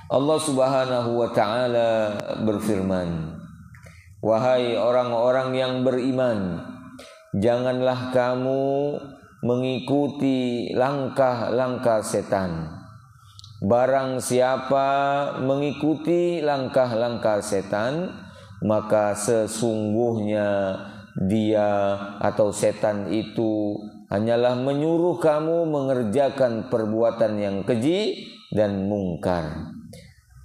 Allah Subhanahu wa taala berfirman, wahai orang-orang yang beriman, janganlah kamu mengikuti langkah-langkah setan. Barang siapa mengikuti langkah-langkah setan, maka sesungguhnya dia atau setan itu hanyalah menyuruh kamu mengerjakan perbuatan yang keji dan mungkar.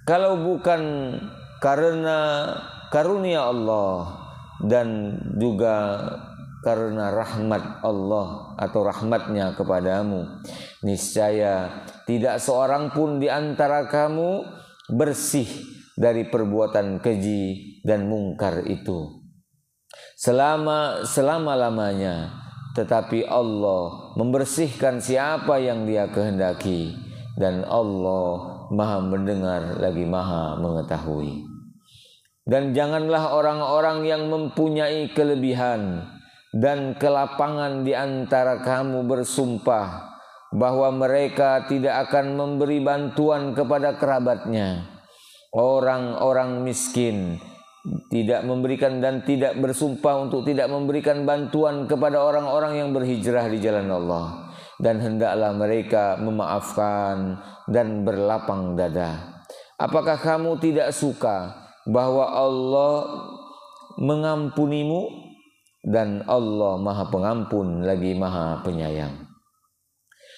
Kalau bukan karena karunia Allah dan juga karena rahmat Allah atau rahmatnya kepadamu, niscaya tidak seorang pun di antara kamu bersih dari perbuatan keji dan mungkar itu selama-lamanya. Tetapi Allah membersihkan siapa yang Dia kehendaki, dan Allah Maha mendengar lagi Maha mengetahui. Dan janganlah orang-orang yang mempunyai kelebihan dan kelapangan di antara kamu bersumpah bahwa mereka tidak akan memberi bantuan kepada kerabatnya. Orang-orang miskin tidak memberikan dan tidak bersumpah untuk tidak memberikan bantuan kepada orang-orang yang berhijrah di jalan Allah. Dan hendaklah mereka memaafkan dan berlapang dada. Apakah kamu tidak suka bahwa Allah mengampunimu, dan Allah Maha Pengampun lagi Maha Penyayang?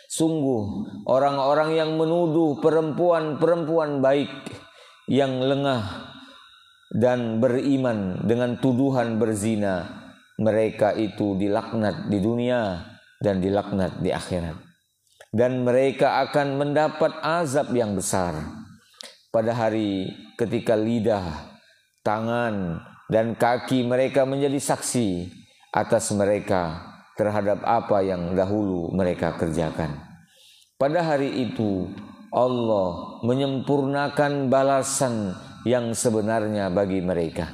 Sungguh orang-orang yang menuduh perempuan-perempuan baik yang lengah dan beriman dengan tuduhan berzina, mereka itu dilaknat di dunia dan dilaknat di akhirat. Dan mereka akan mendapat azab yang besar pada hari ketika lidah, tangan, dan kaki mereka menjadi saksi atas mereka terhadap apa yang dahulu mereka kerjakan. Pada hari itu Allah menyempurnakan balasan yang sebenarnya bagi mereka,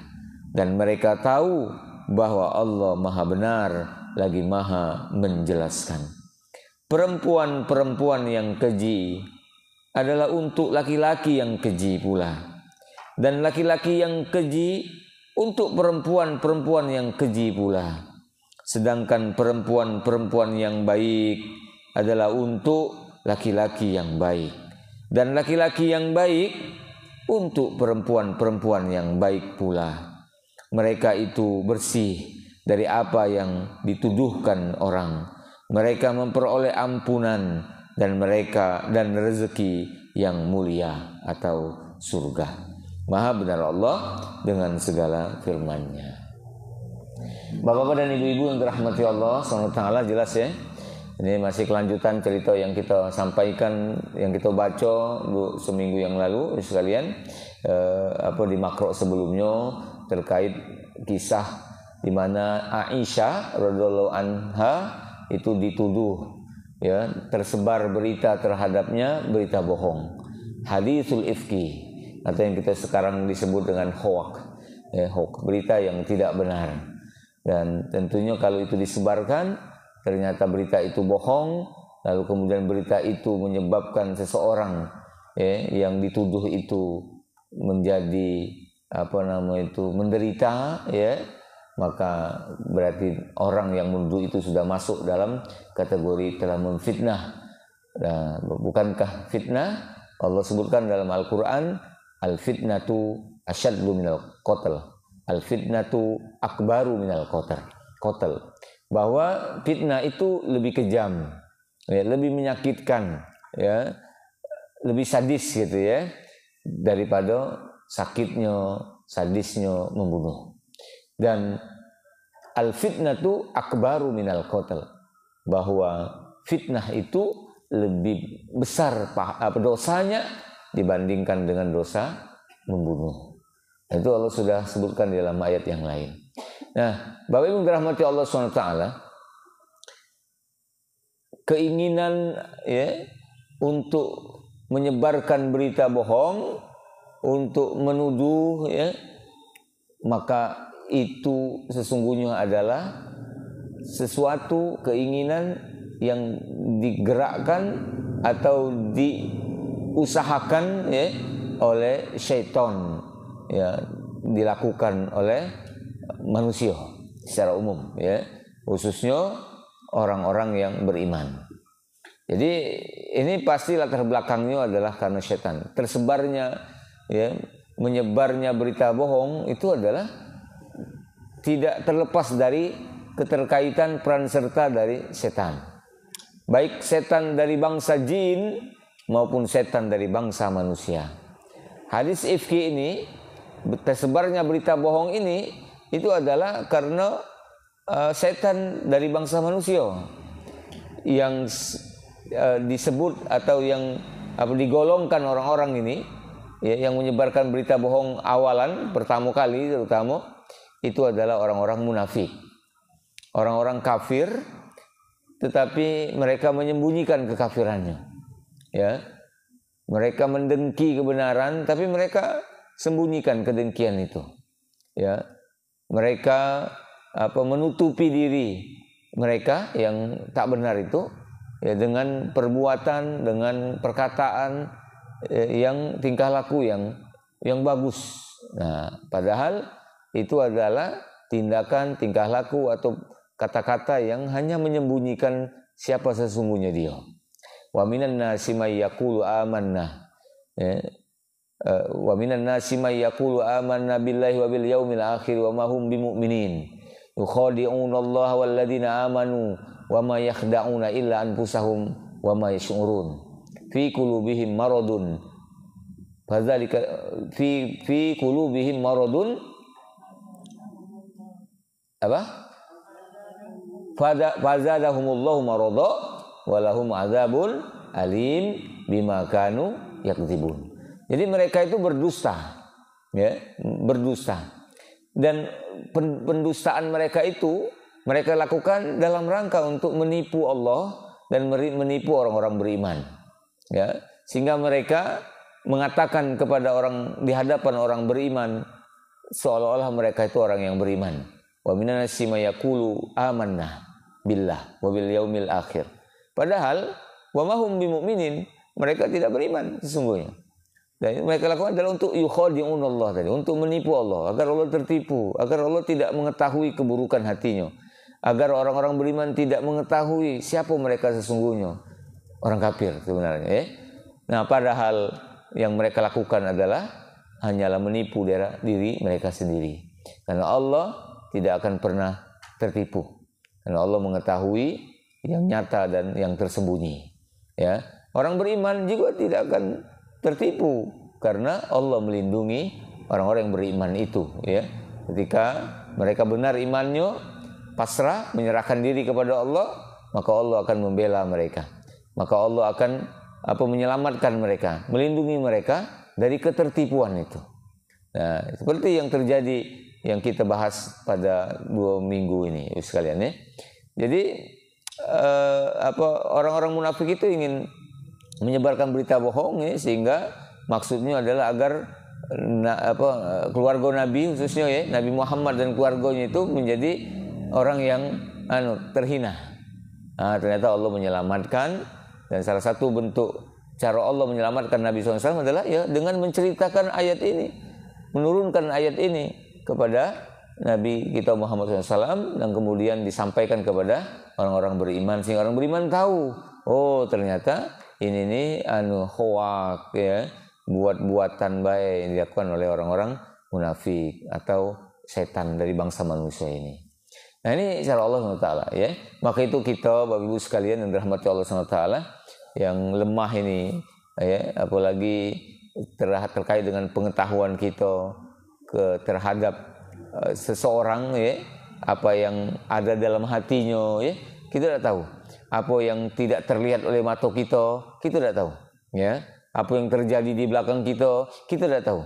dan mereka tahu bahwa Allah Maha benar lagi Maha menjelaskan. Perempuan-perempuan yang keji adalah untuk laki-laki yang keji pula, dan laki-laki yang keji untuk perempuan-perempuan yang keji pula. Sedangkan perempuan-perempuan yang baik adalah untuk laki-laki yang baik, dan laki-laki yang baik untuk perempuan-perempuan yang baik pula. Mereka itu bersih dari apa yang dituduhkan orang. Mereka memperoleh ampunan dan rezeki yang mulia atau surga. Maha benar Allah dengan segala firman-Nya. Bapak-bapak dan ibu-ibu yang dirahmati Allah SWT, jelas ya. Ini masih kelanjutan cerita yang kita sampaikan, yang kita baca seminggu yang lalu sekalian, di makro sebelumnya terkait kisah di mana Aisyah radhiyallahu anha itu dituduh ya, tersebar berita terhadapnya, berita bohong, haditsul ifki, atau yang kita sekarang disebut dengan hoax, berita yang tidak benar. Dan tentunya kalau itu disebarkan, ternyata berita itu bohong, lalu kemudian berita itu menyebabkan seseorang yang dituduh itu menjadi menderita, maka berarti orang yang menuduh itu sudah masuk dalam kategori telah memfitnah. Nah, bukankah fitnah Allah sebutkan dalam Al-Quran, al-fitnatu asyaddu minal qatl, al-fitnatu akbaru minal qatl, bahwa fitnah itu lebih kejam, lebih menyakitkan, lebih sadis gitu ya, daripada sakitnya, sadisnya membunuh. Dan al-fitnatu akbaru minal qatl, bahwa fitnah itu lebih besar dosanya dibandingkan dengan dosa membunuh. Itu Allah sudah sebutkan di dalam ayat yang lain. Nah, Bapak Ibu dirahmati Allah SWT, keinginan untuk menyebarkan berita bohong, untuk menuduh, maka itu sesungguhnya adalah sesuatu keinginan yang digerakkan atau diusahakan oleh syaitan, ya, dilakukan oleh manusia secara umum, ya, khususnya orang-orang yang beriman. Jadi ini pasti latar belakangnya adalah karena setan. Tersebarnya, ya, menyebarnya berita bohong itu adalah tidak terlepas dari keterkaitan peran serta dari setan. Baik setan dari bangsa jin maupun setan dari bangsa manusia. Hadis ifki ini, tersebarnya berita bohong ini, itu adalah karena setan dari bangsa manusia yang disebut atau yang digolongkan orang-orang ini, ya, yang menyebarkan berita bohong awalan pertama kali terutama itu adalah orang-orang munafik, orang-orang kafir, tetapi mereka menyembunyikan kekafirannya, ya, mereka mendengki kebenaran tapi mereka sembunyikan kedengkian itu, ya, mereka menutupi diri mereka yang tak benar itu, ya, dengan perbuatan, dengan perkataan, yang tingkah laku yang bagus. Nah, padahal itu adalah tindakan, tingkah laku atau kata-kata yang hanya menyembunyikan siapa sesungguhnya dia. Wa minan nasi may yaqulu amanna, wa minan nasi may yaqulu amanna billahi wa bil yaumil akhir wa ma hum bimumin yukhadi'una Allah wal ladina amanu wa ma yakhda'una illa anfusahum wa ma yash'urun fi qulubihim maradun fadzalika fi qulubihim maradun fazadahumullahu marada walahum adzabun alim bima kanu yakdzibun. Jadi mereka itu berdusta, ya, berdusta. Dan pendustaan mereka itu mereka lakukan dalam rangka untuk menipu Allah dan menipu orang-orang beriman, ya, sehingga mereka mengatakan kepada orang di hadapan orang beriman seolah-olah mereka itu orang yang beriman. Wa minan nasi may yaqulu amanna billah wa bil yaumil akhir. Padahal wa ma hum bimumin, mereka tidak beriman sesungguhnya. Dan mereka lakukan adalah untuk yukhadi'un Allah tadi, untuk menipu Allah, agar Allah tertipu, agar Allah tidak mengetahui keburukan hatinya, agar orang-orang beriman tidak mengetahui siapa mereka sesungguhnya, orang kafir sebenarnya, ya. Nah, padahal yang mereka lakukan adalah hanyalah menipu diri mereka sendiri. Karena Allah tidak akan pernah tertipu. Karena Allah mengetahui yang nyata dan yang tersembunyi. Ya, orang beriman juga tidak akan tertipu karena Allah melindungi orang-orang yang beriman itu. Ya, ketika mereka benar imannya, pasrah, menyerahkan diri kepada Allah, maka Allah akan membela mereka. Maka Allah akan menyelamatkan mereka, melindungi mereka dari ketertipuan itu. Nah, seperti yang terjadi yang kita bahas pada 2 minggu ini sekalian, ya. Jadi orang-orang munafik itu ingin menyebarkan berita bohong, ya, sehingga maksudnya adalah agar keluarga Nabi khususnya, ya, Nabi Muhammad dan keluarganya itu menjadi orang yang terhina. Nah, ternyata Allah menyelamatkan, dan salah satu bentuk cara Allah menyelamatkan Nabi SAW adalah, ya, dengan menceritakan ayat ini, menurunkan ayat ini kepada Nabi kita Muhammad SAW, dan kemudian disampaikan kepada orang-orang beriman, sehingga orang beriman tahu, oh ternyata ini hoak, ya, buat-buatan baik yang dilakukan oleh orang-orang munafik atau setan dari bangsa manusia ini. Nah, ini cara Allah SWT, ya. Maka itu kita Bapak Ibu sekalian yang dirahmati Allah SWT, yang lemah ini, ya, apalagi terkait dengan pengetahuan kita terhadap seseorang, ya, apa yang ada dalam hatinya, ya, kita tidak tahu. Apa yang tidak terlihat oleh mata kita tidak tahu, ya. Apa yang terjadi di belakang kita tidak tahu.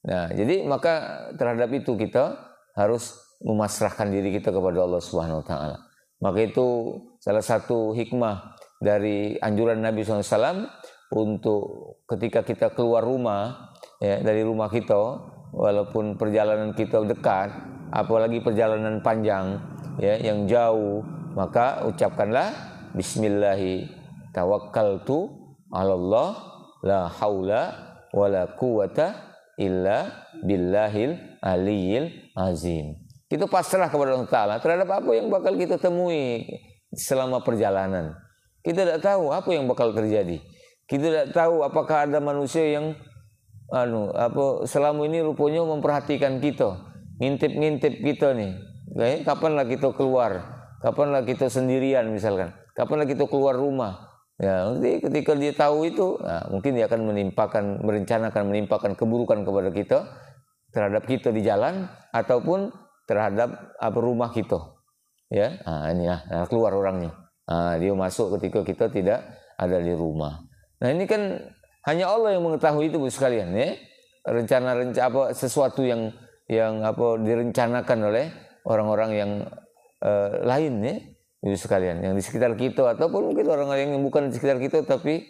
Nah, jadi maka terhadap itu kita harus memasrahkan diri kita kepada Allah Subhanahu wa taala. Maka itu salah satu hikmah dari anjuran Nabi SAW untuk ketika kita keluar rumah, ya, dari rumah kita, walaupun perjalanan kita dekat, apalagi perjalanan panjang, ya, yang jauh, maka ucapkanlah Bismillahi tawakkaltu 'alallah la haula wala quwata illa billahil aliyil azim. Kita pasrah kepada Allah Ta'ala terhadap apa yang bakal kita temui selama perjalanan. Kita tidak tahu apa yang bakal terjadi. Kita tidak tahu apakah ada manusia yang selama ini rupanya memperhatikan kita, ngintip-ngintip kita nih. Kapanlah kita keluar, kapanlah kita sendirian misalkan, kapanlah kita keluar rumah. Ya, nanti ketika dia tahu itu, mungkin dia akan merencanakan menimpakan keburukan kepada kita, terhadap kita di jalan ataupun terhadap rumah kita. Ya, keluar orangnya. Dia masuk ketika kita tidak ada di rumah. Nah, ini kan hanya Allah yang mengetahui itu, Bu sekalian, ya. Rencana sesuatu yang direncanakan oleh orang-orang yang lain, ya, Bu sekalian, yang di sekitar kita ataupun mungkin orang-orang yang bukan di sekitar kita tapi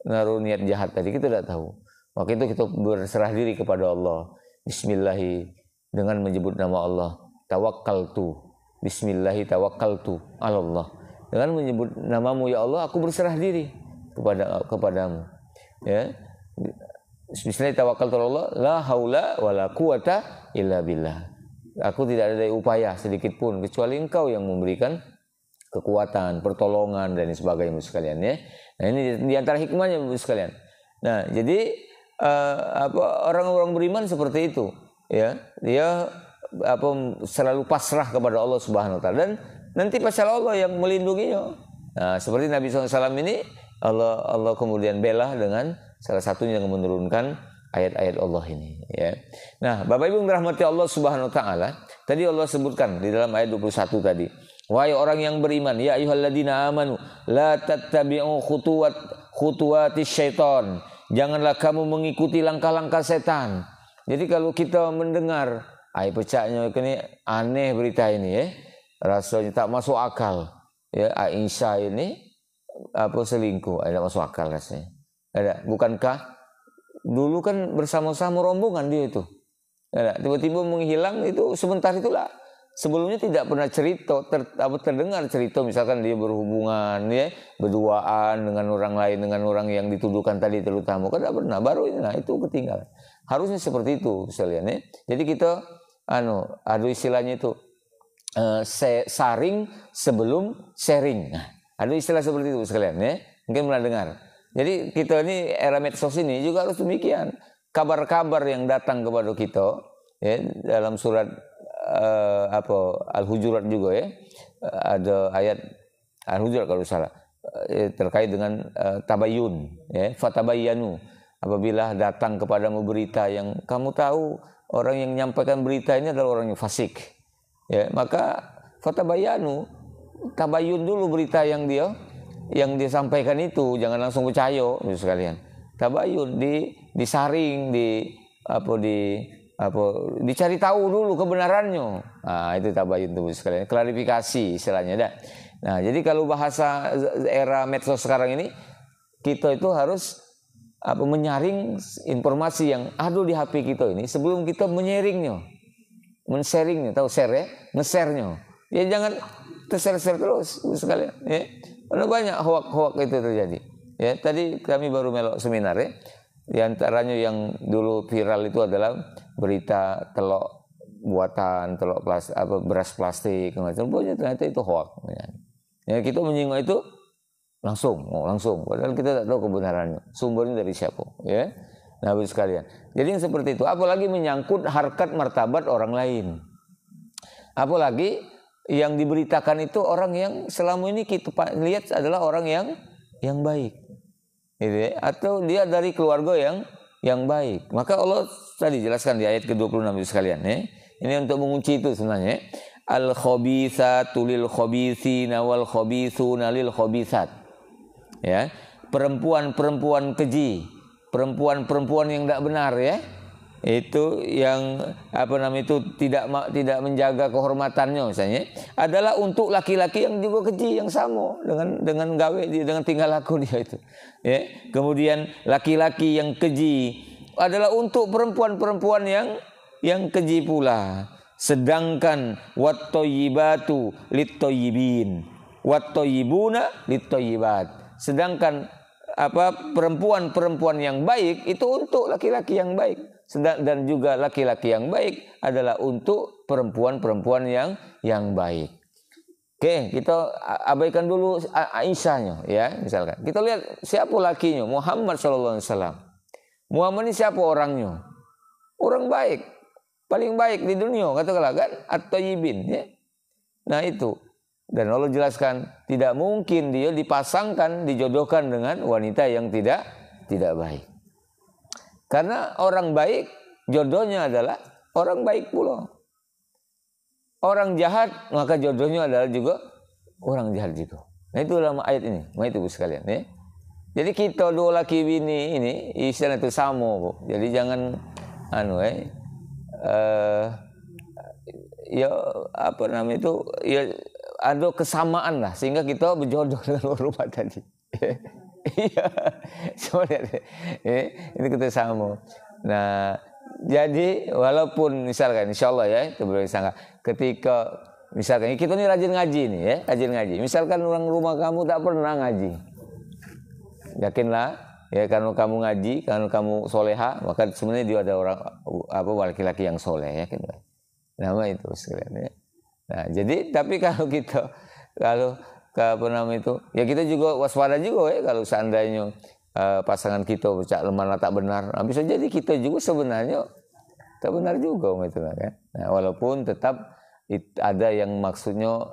naruh niat jahat tadi, kita tidak tahu. Maka itu kita berserah diri kepada Allah. Bismillahi, dengan menyebut nama Allah. Tawakkaltu. Bismillahi tawakkaltu ala Allah. Dengan menyebut namamu ya Allah, aku berserah diri kepadamu. Ya. Bismillahi tawakkaltu ala Allah, la haula wala quwata illa billah. Aku tidak ada upaya sedikit pun kecuali Engkau yang memberikan kekuatan, pertolongan dan sebagainya, Bu sekalian, ya. Nah, ini di antara hikmahnya, Bu sekalian. Nah, jadi orang-orang beriman seperti itu, ya. Dia selalu pasrah kepada Allah Subhanahu wa taala, dan nanti pasal Allah yang melindunginya. Nah, seperti Nabi SAW ini Allah kemudian bela dengan salah satunya yang menurunkan ayat-ayat Allah ini, ya. Nah, Bapak Ibu yang dirahmati Allah Subhanahu wa taala, tadi Allah sebutkan di dalam ayat 21 tadi, wahai orang yang beriman, ya ayyuhalladzina amanu la tattabi'u khutuwatis syaitan. Janganlah kamu mengikuti langkah-langkah setan. Jadi kalau kita mendengar pecahnya ini aneh berita ini, ya. Rasanya tak masuk akal. Ya, Aisyah ini selingkuh, tidak masuk akal rasanya. Bukankah dulu kan bersama-sama rombongan dia itu. Tiba-tiba menghilang itu sebentar itulah. Sebelumnya tidak pernah terdengar cerita misalkan dia berhubungan, ya, berduaan dengan orang lain, dengan orang yang dituduhkan tadi terutama. Kan tidak pernah, baru ini itu ketinggalan. Harusnya seperti itu sekalian, ya. Jadi kita ada istilahnya itu saring sebelum sharing. Nah, ada istilah seperti itu sekalian, ya. Mungkin pernah dengar. Jadi kita ini era medsos ini juga harus demikian. Kabar-kabar yang datang kepada kita, ya, dalam surat Al-Hujurat juga, ya, ada ayat Al-Hujurat kalau salah, terkait dengan tabayyun, ya, fatabayyanu, apabila datang kepadamu berita yang kamu tahu orang yang menyampaikan berita ini adalah orang yang fasik, ya, maka fatabayyanu, tabayyun dulu berita yang dia sampaikan itu, jangan langsung percaya, sekalian. Tabayyun, disaring, dicari tahu dulu kebenarannya. Nah, itu tabayyun tuh sekalian, klarifikasi istilahnya dah. Nah, jadi kalau bahasa era medsos sekarang ini, kita itu harus menyaring informasi yang ada di HP kita ini sebelum kita men-sharingnya, tahu share, ya, nge-share-nya. Ya jangan tershare terus sekalian, ya. Karena banyak hoak-hoak itu terjadi. Ya, tadi kami baru melok seminar, ya. Di antaranya yang dulu viral itu adalah berita telok buatan, beras plastik, macam ternyata itu hoak. Ya, kita menyinggung itu langsung. Padahal kita tidak tahu kebenarannya, sumbernya dari siapa, ya. Nah, Bapak sekalian. Jadi yang seperti itu, apalagi menyangkut harkat martabat orang lain. Apalagi yang diberitakan itu orang yang selama ini kita lihat adalah orang yang baik. Gitu, ya. Atau dia dari keluarga yang baik. Maka Allah tadi jelaskan di ayat ke-26 sekalian, ya. Ini untuk mengunci itu sebenarnya. Al-khabithatu lil khabithina wal khabithuna lil khabithat. Ya. Perempuan-perempuan keji, perempuan-perempuan yang tidak benar, ya. Itu yang tidak menjaga kehormatannya misalnya, adalah untuk laki-laki yang juga keji, yang sama dengan gawe dia, dengan tingkah laku dia itu, ya. Kemudian laki-laki yang keji adalah untuk perempuan-perempuan yang keji pula. Sedangkan wat-thayyibatu lit-thayyibin wat-thayyibuna lit-thayyibat. Sedangkan perempuan-perempuan yang baik itu untuk laki-laki yang baik, dan juga laki-laki yang baik adalah untuk perempuan-perempuan yang baik. Oke, kita abaikan dulu Aisyahnya ya, misalkan. Kita lihat siapa lakinya, Muhammad sallallahu alaihi wasallam. Muhammad ini siapa orangnya? Orang baik, paling baik di dunia, katakanlah kan, at-thayyibin ya. Nah itu. Dan Allah jelaskan tidak mungkin dia dipasangkan, dijodohkan dengan wanita yang tidak baik. Karena orang baik jodohnya adalah orang baik pula. Orang jahat maka jodohnya adalah juga orang jahat juga. Nah itu dalam ayat ini, itu sekalian ya. Jadi kita dua laki bini ini istilah itu sama, Bu. Jadi jangan ya apa namanya itu ya ada kesamaan lah sehingga kita berjodoh dengan rumah tadi. Iya, ini kita sama. Nah, jadi walaupun misalkan insyaallah ya itu bersangka ketika misalkan kita ini rajin ngaji nih ya, rajin ngaji. Misalkan orang rumah kamu tak pernah ngaji. Yakinlah ya karena kamu ngaji, karena kamu soleha, maka sebenarnya dia ada orang laki-laki yang soleh ya kan. Nama itu sekalian ya. Nah, jadi tapi kalau apa namanya itu ya kita juga waspada juga ya kalau seandainya pasangan kita mana tak benar, nah, bisa jadi kita juga sebenarnya tak benar juga gitu kan. Nah, walaupun tetap ada yang maksudnya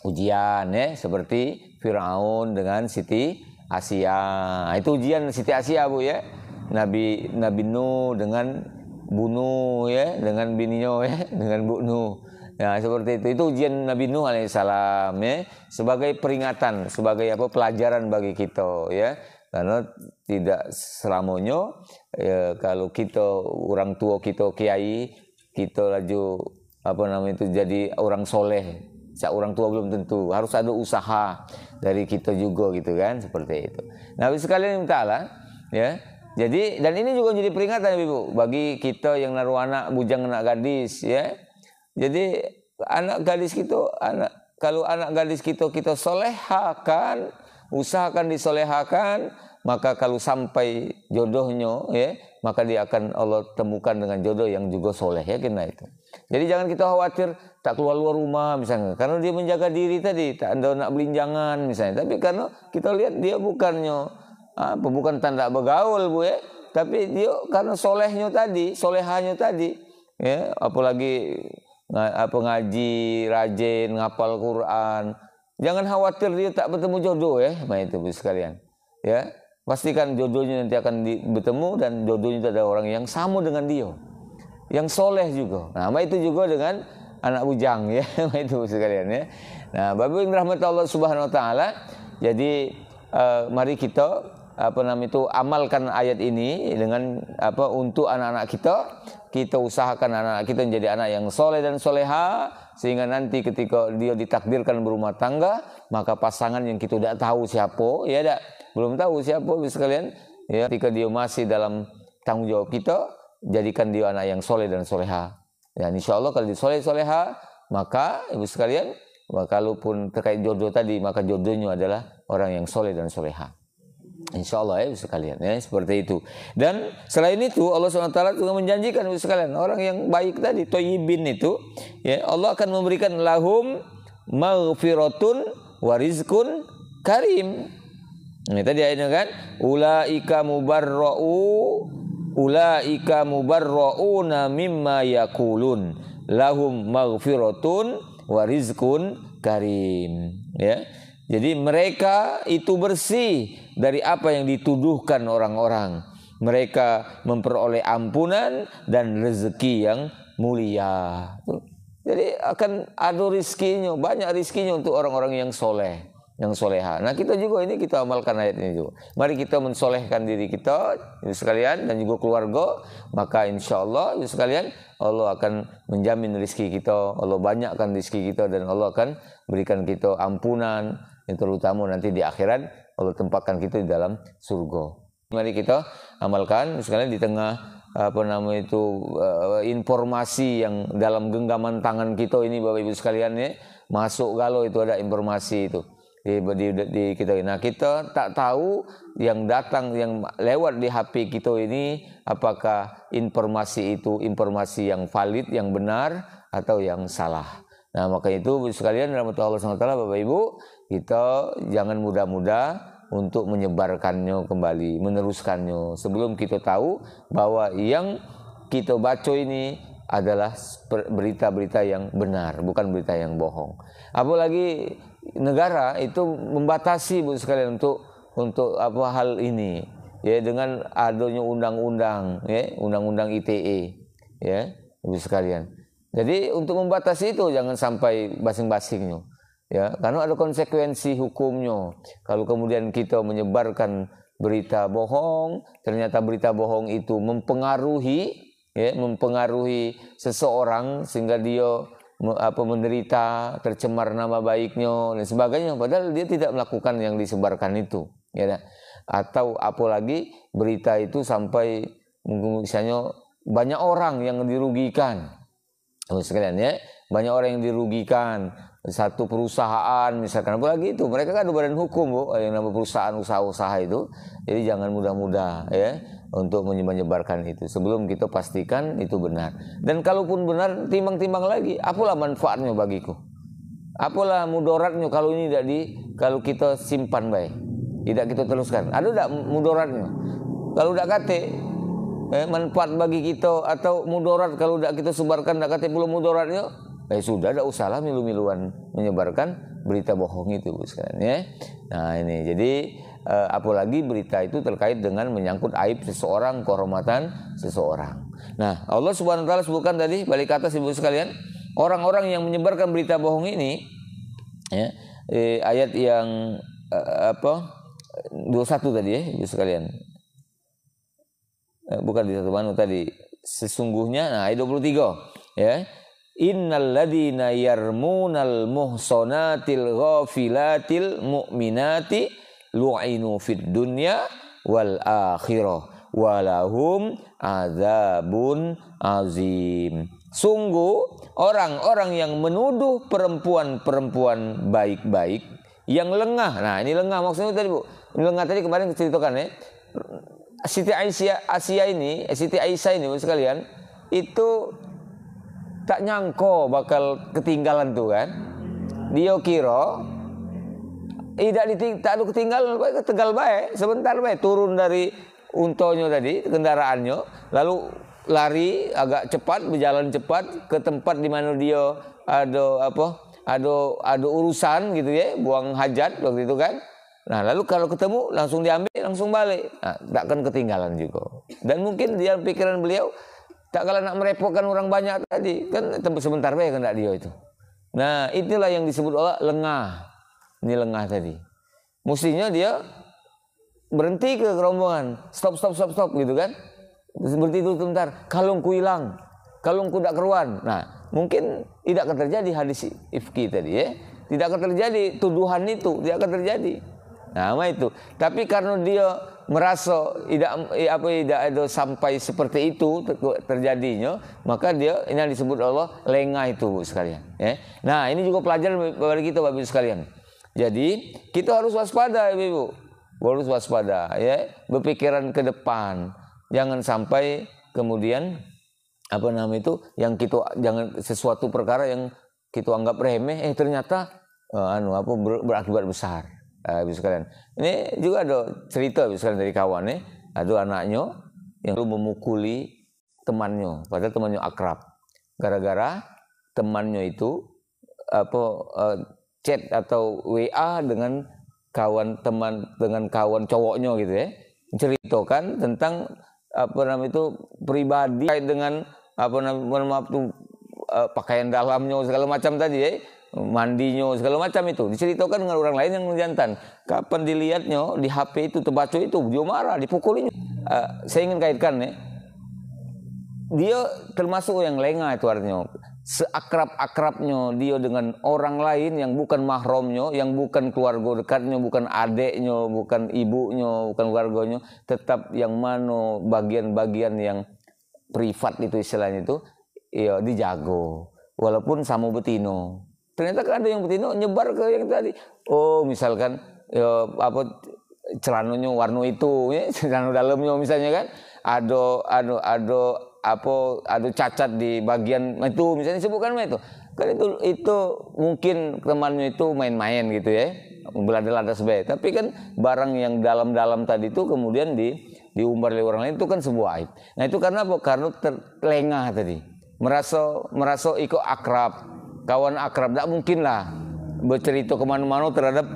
ujian ya seperti Firaun dengan Siti Asia. Nah, itu ujian Siti Asia Bu ya. Nabi Nuh dengan bunuh ya dengan bininya ya dengan Bu Nuh. Ya seperti itu. Itu ujian Nabi Nuh alaihissalam ya sebagai peringatan, sebagai pelajaran bagi kita ya. Karena tidak selamanya ya, kalau kita orang tua kita kiai kita laju jadi orang soleh. Orang tua belum tentu, harus ada usaha dari kita juga gitu kan seperti itu. Nah, sekalian ta'ala ya. Jadi dan ini juga jadi peringatan Ibu bagi kita yang naruh anak bujang anak gadis ya. Jadi anak gadis kita kalau anak gadis kita solehakan, usahakan disolehakan, maka kalau sampai jodohnya ya, maka dia akan Allah temukan dengan jodoh yang juga soleh ya kena itu. Jadi jangan kita khawatir tak keluar rumah misalnya, karena dia menjaga diri tadi, tak ada nak belinjangan misalnya. Tapi karena kita lihat dia bukan tanda bergaul Bu ya, tapi dia karena solehnya tadi, solehanya tadi ya, apalagi ngaji, rajin, ngapal Quran. Jangan khawatir dia tak bertemu jodoh ya, itu Bu sekalian. Ya, pastikan jodohnya nanti akan bertemu dan jodohnya itu ada orang yang sama dengan dia. Yang soleh juga. Nah, itu juga dengan anak bujang ya, itu sekalian ya. Nah, Bapak yang rahmat Allah Subhanahu wa taala, jadi mari kita amalkan ayat ini dengan untuk anak-anak kita usahakan anak-anak kita menjadi anak yang soleh dan soleha sehingga nanti ketika dia ditakdirkan berumah tangga maka pasangan yang kita tidak tahu siapa ya belum tahu siapa sekalian ya ketika dia masih dalam tanggung jawab kita jadikan dia anak yang soleh dan soleha dan insyaallah kalau dia soleh soleha maka ibu sekalian kalaupun terkait jodoh tadi maka jodohnya adalah orang yang soleh dan soleha. InsyaAllah ya sekalian ya seperti itu. Dan selain itu Allah SWT juga menjanjikan sekalian orang yang baik tadi thayyibin itu ya Allah akan memberikan lahum maghfiratun wa rizqun karim. Ini tadi ayatnya kan ulaika mubarrauna mimma yaqulun lahum maghfiratun wa rizqun karim ya. Jadi mereka itu bersih dari apa yang dituduhkan orang-orang. Mereka memperoleh ampunan dan rezeki yang mulia. Jadi akan ada rizkinya, banyak rizkinya untuk orang-orang yang soleh, yang soleha. Nah kita juga ini kita amalkan ayat ini juga. Mari kita mensolehkan diri kita, sekalian dan juga keluarga. Maka insya Allah sekalian Allah akan menjamin rizki kita. Allah banyakkan rizki kita dan Allah akan berikan kita ampunan. Terutama nanti di akhirat Allah tempatkan kita di dalam surga. Mari kita amalkan sekalian di tengah informasi yang dalam genggaman tangan kita ini Bapak Ibu sekalian ya masuk galau itu ada informasi itu di kita. Nah, kita tak tahu yang datang, yang lewat di HP kita ini, apakah informasi itu informasi yang valid, yang benar, atau yang salah. Nah, maka itu sekalian rahmatullah SWT, Bapak Ibu, kita jangan mudah-mudah untuk menyebarkannya kembali, meneruskannya, sebelum kita tahu bahwa yang kita baca ini adalah berita-berita yang benar, bukan berita yang bohong. Apalagi negara itu membatasi, Bu sekalian, untuk apa hal ini, ya, dengan adanya undang-undang, ya, undang-undang ITE, ya, Bu sekalian. Jadi untuk membatasi itu jangan sampai basing-basingnya, ya, karena ada konsekuensi hukumnya. Kalau kemudian kita menyebarkan berita bohong, ternyata berita bohong itu mempengaruhi, ya, mempengaruhi seseorang sehingga dia menderita, tercemar nama baiknya dan sebagainya, padahal dia tidak melakukan yang disebarkan itu, ya. Atau apalagi berita itu sampai misalnya banyak orang yang dirugikan, sekalian, ya, banyak orang yang dirugikan, satu perusahaan misalkan, apalagi itu mereka kan ada badan hukum, Bu, yang namanya perusahaan usaha-usaha itu. Jadi jangan mudah-mudah, ya, untuk menyebarkan itu sebelum kita pastikan itu benar. Dan kalaupun benar, timbang-timbang lagi, apalah manfaatnya bagiku, apalah mudaratnya kalau ini kalau kita simpan baik, tidak kita teruskan, ada tidak mudaratnya? Kalau tidak kate manfaat bagi kita, atau mudarat kalau tidak kita sebarkan, tidak kate belum mudaratnya, sudah, tidak usahlah milu-miluan menyebarkan berita bohong itu, Bu sekalian, ya. Nah, ini jadi apalagi berita itu terkait dengan menyangkut aib seseorang, kehormatan seseorang. Nah, Allah Subhanahu wa taala sebutkan tadi, balik kata Ibu sekalian, orang-orang yang menyebarkan berita bohong ini, ya, ayat yang 21 tadi, ya, Ibu sekalian. Bukan di satu mana tadi, sesungguhnya, nah, ayat 23, ya. Innal ladzina yarmunal muhsanatil ghafilatil mu'minati lu'inu fid dunya wal akhirah walahum adzabun azim. Sungguh orang-orang yang menuduh perempuan-perempuan baik-baik yang lengah. Nah, ini lengah maksudnya tadi, Bu. Ini lengah tadi kemarin ceritakan, ya. Siti Aisyah ini, Bu sekalian, itu tak nyangko bakal ketinggalan tuh kan. Dia kira tak ada ketinggalan, tegal baik, sebentar baik turun dari untonya tadi, kendaraannya, lalu lari agak cepat, berjalan cepat ke tempat di mana dia ada urusan gitu, ya, buang hajat waktu itu kan. Nah, lalu kalau ketemu langsung diambil, langsung balik. Nah, tak akan ketinggalan juga. Dan mungkin dia pikiran beliau, tak kalau nak merepotkan orang banyak tadi, kan sebentar baik kan dia itu. Nah, itulah yang disebut Allah lengah. Ini lengah tadi. Mestinya dia berhenti ke rombongan, stop gitu kan. Berhenti dulu sebentar, kalungku hilang, kalungku tidak keruan. Nah, mungkin tidak akan terjadi hadis ifki tadi, ya. Tidak akan terjadi tuduhan itu, tidak akan terjadi. Nah, itu. Tapi karena dia merasa tidak ada sampai seperti itu terjadinya, maka dia, ini yang disebut Allah lengah itu, Bu sekalian, ya. Nah, ini juga pelajaran bagi kita, Bapak Ibu sekalian. Jadi kita harus waspada, Ibu, harus waspada, ya, berpikiran ke depan, jangan sampai kemudian yang kita, jangan sesuatu perkara yang kita anggap remeh, ternyata berakibat besar. Ibu sekalian, ini juga ada cerita, Ibu sekalian, dari kawan, ada anaknya yang memukuli temannya, padahal temannya akrab, gara-gara temannya itu chat atau WA dengan kawan cowoknya gitu, ya, menceritakan tentang pribadi dengan pakaian dalamnya segala macam tadi, ya, mandinya segala macam itu diceritakan dengan orang lain yang jantan. Kapan dilihatnya di HP itu, terbaca itu, dia marah, dipukulinya. Saya ingin kaitkan, ya, dia termasuk yang lengah itu, artinya seakrab-akrabnya dia dengan orang lain yang bukan mahramnya, yang bukan keluarga dekatnya, bukan adeknya, bukan ibunya, bukan keluarganya, tetap yang mana bagian-bagian yang privat itu istilahnya itu, ya, dijago walaupun sama betino, Ternyata kan ada yang betina nyebar ke yang tadi. Oh, misalkan ya, celananya warna itu, ya, celana dalamnya misalnya kan. Ada cacat di bagian itu misalnya sebutkan itu. Kan itu mungkin temannya itu main-main gitu ya. Belada-lada sebaik. Tapi kan barang yang dalam-dalam tadi itu kemudian diumbar oleh orang lain itu kan sebuah aib. Nah, itu karena apa? Karena terlengah tadi. Merasa ikut akrab, kawan akrab. Tak mungkin lah bercerita kemana-mana terhadap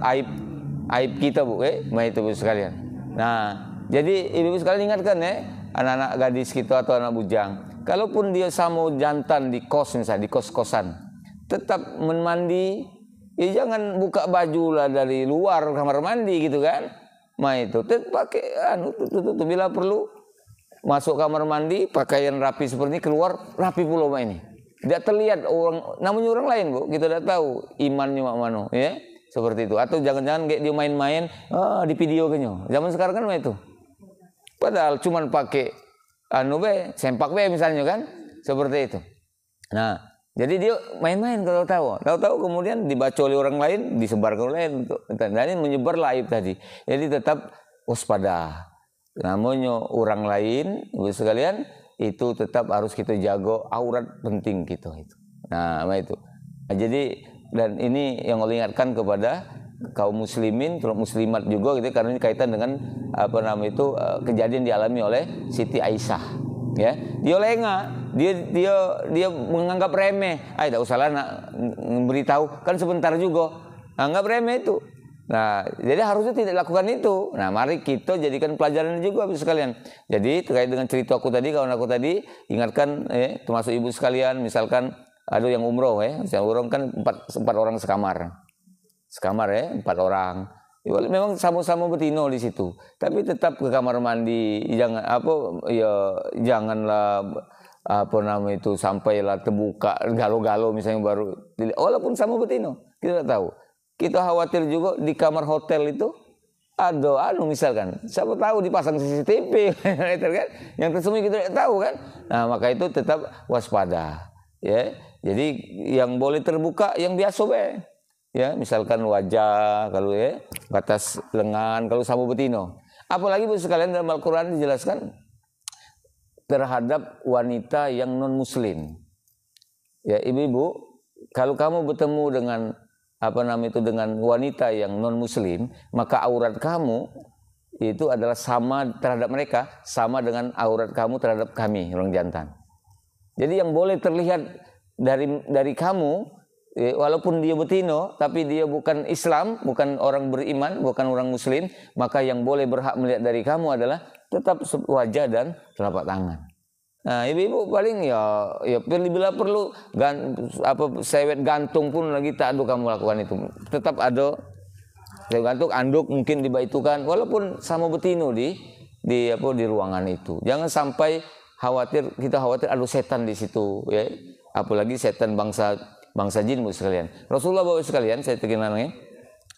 aib kita, Bu. Itu Bu sekalian. Nah, jadi ibu sekalian ingatkan ya, anak-anak gadis kita atau anak bujang. Kalaupun dia sama jantan di kos misalnya, di kos-kosan, tetap mandi, ya jangan buka baju lah dari luar kamar mandi gitu kan. Nah itu pakai tutup bila perlu masuk kamar mandi pakaian rapi seperti ini, keluar rapi pula ini. Tidak terlihat orang, namanya orang lain, Bu. Kita tidak tahu imannya mak mano, ya. Seperti itu. Atau jangan-jangan kayak dia main-main di video kayaknya. Zaman sekarang kan itu. Padahal cuman pakai sempak misalnya kan, seperti itu. Nah, jadi dia main-main kalau tahu kemudian dibaca oleh orang lain, disebarkan oleh lain, dan ini menyebar aib tadi. Jadi tetap waspada. Namanya orang lain, ibu sekalian, itu tetap harus kita jaga, aurat penting kita itu. Nah, itu. Nah, jadi dan ini yang Allah ingatkan kepada kaum muslimin, muslimat juga gitu, karena ini kaitan dengan kejadian dialami oleh Siti Aisyah, ya. Dia lengah, dia menganggap remeh. Tak usahlah nak memberitahu, kan sebentar juga. Anggap remeh itu. Nah, jadi harusnya tidak lakukan itu. Nah, mari kita jadikan pelajaran juga sekalian. Jadi terkait dengan cerita aku tadi, kawan aku tadi, ingatkan termasuk ibu sekalian, misalkan ada yang umroh misalnya umroh kan empat orang sekamar 4 orang. Memang sama-sama betino di situ, tapi tetap ke kamar mandi, janganlah sampailah terbuka galo-galo misalnya baru, walaupun sama betino kita tahu. Kita khawatir juga di kamar hotel itu ada misalkan siapa tahu dipasang CCTV itu kan, yang tersembunyi kita tidak tahu kan. Nah, maka itu tetap waspada, ya. Jadi yang boleh terbuka yang biasa ya, misalkan wajah, kalau batas lengan, kalau sama betino. Apalagi Bu sekalian dalam Al-Quran dijelaskan terhadap wanita yang non muslim. Ya, ibu-ibu, kalau kamu bertemu dengan dengan wanita yang non muslim, maka aurat kamu itu adalah sama terhadap mereka, sama dengan aurat kamu terhadap kami orang jantan. Jadi yang boleh terlihat dari kamu, walaupun dia betino, tapi dia bukan Islam, bukan orang beriman, bukan orang muslim, maka yang boleh berhak melihat dari kamu adalah tetap wajah dan telapak tangan. Nah, ibu-ibu paling ya bila perlu sewet gantung pun lagi tak ada kamu lakukan itu. Tetap ada sewet gantung, anduk mungkin dibaitukan, walaupun sama betino di ruangan itu. Jangan sampai kita khawatir ada setan di situ, ya. Apalagi setan bangsa jin, Bu sekalian. Rasulullah Bapak sekalian, saya terkenalnya,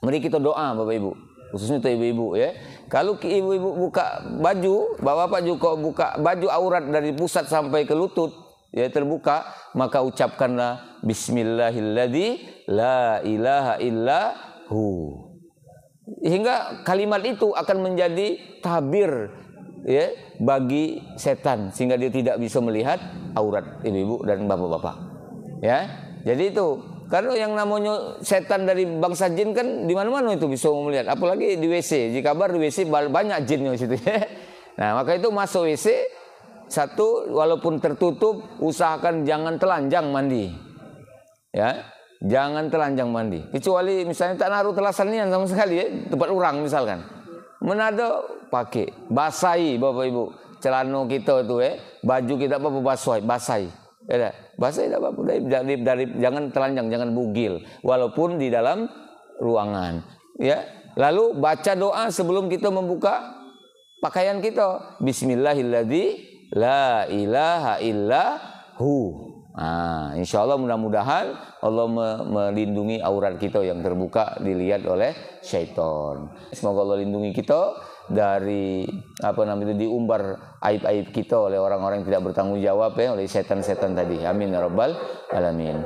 mari kita doa Bapak Ibu, khususnya untuk ibu-ibu ya. Kalau ibu-ibu buka baju, Bapak juga buka baju aurat dari pusat sampai ke lutut, ya terbuka, maka ucapkanlah Bismillahilladzi la ilaha illahu. Hingga kalimat itu akan menjadi tabir ya bagi setan, sehingga dia tidak bisa melihat aurat ibu-ibu dan bapak-bapak. Ya. Jadi itu, karena yang namanya setan dari bangsa jin kan di mana-mana itu bisa melihat, apalagi di WC. Jika kabar di WC banyak jinnya di situ. Nah, maka itu masuk WC satu, walaupun tertutup, usahakan jangan telanjang mandi. Ya, jangan telanjang mandi. Kecuali misalnya tak naruh telasannya sama sekali ya, tempat orang misalkan. Menado pakai, basahi Bapak Ibu. Celana kita itu baju kita apa basahi. Ya, basahi tidak apa-apa, jangan telanjang, jangan bugil, walaupun di dalam ruangan. Ya, lalu baca doa sebelum kita membuka pakaian kita. Bismillahilladzi la ilaha illahu. Nah, insyaallah mudah-mudahan Allah melindungi aurat kita yang terbuka dilihat oleh syaitan. Semoga Allah lindungi kita dari diumbar aib-aib kita oleh orang-orang yang tidak bertanggung jawab oleh setan-setan tadi. Amin ya rabbal alamin.